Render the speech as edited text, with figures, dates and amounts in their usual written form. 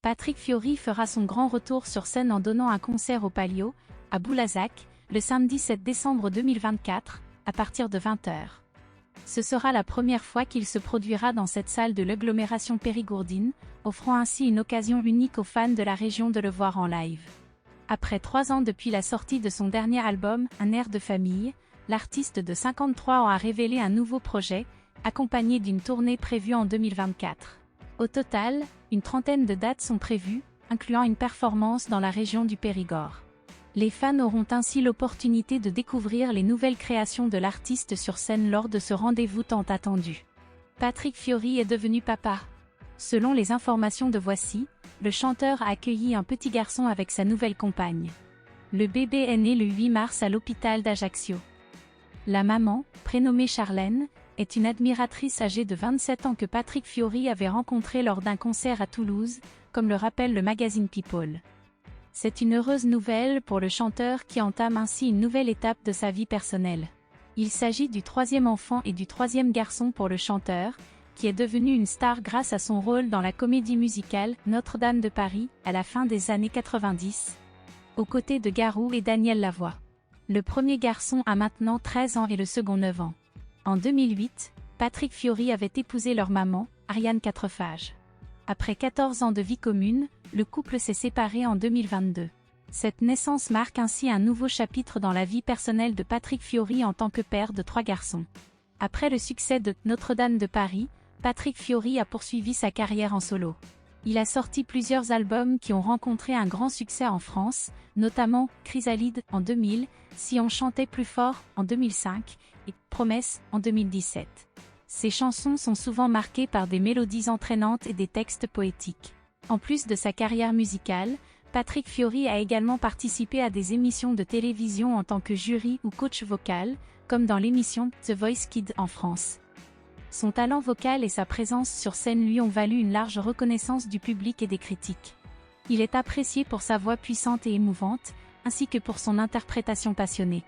Patrick Fiori fera son grand retour sur scène en donnant un concert au Palio, à Boulazac, le samedi 7 décembre 2024, à partir de 20h. Ce sera la première fois qu'il se produira dans cette salle de l'agglomération périgourdine, offrant ainsi une occasion unique aux fans de la région de le voir en live. Après 3 ans depuis la sortie de son dernier album, Un air de famille, l'artiste de 53 ans a révélé un nouveau projet, accompagné d'une tournée prévue en 2024. Au total, une trentaine de dates sont prévues, incluant une performance dans la région du Périgord. Les fans auront ainsi l'opportunité de découvrir les nouvelles créations de l'artiste sur scène lors de ce rendez-vous tant attendu. Patrick Fiori est devenu papa. Selon les informations de Voici, le chanteur a accueilli un petit garçon avec sa nouvelle compagne. Le bébé est né le 8 mars à l'hôpital d'Ajaccio. La maman, prénommée Charlène, est une admiratrice âgée de 27 ans que Patrick Fiori avait rencontrée lors d'un concert à Toulouse, comme le rappelle le magazine People. C'est une heureuse nouvelle pour le chanteur qui entame ainsi une nouvelle étape de sa vie personnelle. Il s'agit du 3e enfant et du 3e garçon pour le chanteur, qui est devenu une star grâce à son rôle dans la comédie musicale Notre-Dame de Paris, à la fin des années 90, aux côtés de Garou et Daniel Lavoie. Le premier garçon a maintenant 13 ans et le second 9 ans. En 2008, Patrick Fiori avait épousé leur maman, Ariane Quatrefages. Après 14 ans de vie commune, le couple s'est séparé en 2022. Cette naissance marque ainsi un nouveau chapitre dans la vie personnelle de Patrick Fiori en tant que père de 3 garçons. Après le succès de Notre-Dame de Paris, Patrick Fiori a poursuivi sa carrière en solo. Il a sorti plusieurs albums qui ont rencontré un grand succès en France, notamment Chrysalide en 2000, Si on chantait plus fort en 2005 et Promesse en 2017. Ses chansons sont souvent marquées par des mélodies entraînantes et des textes poétiques. En plus de sa carrière musicale, Patrick Fiori a également participé à des émissions de télévision en tant que jury ou coach vocal, comme dans l'émission The Voice Kids en France. Son talent vocal et sa présence sur scène lui ont valu une large reconnaissance du public et des critiques. Il est apprécié pour sa voix puissante et émouvante, ainsi que pour son interprétation passionnée.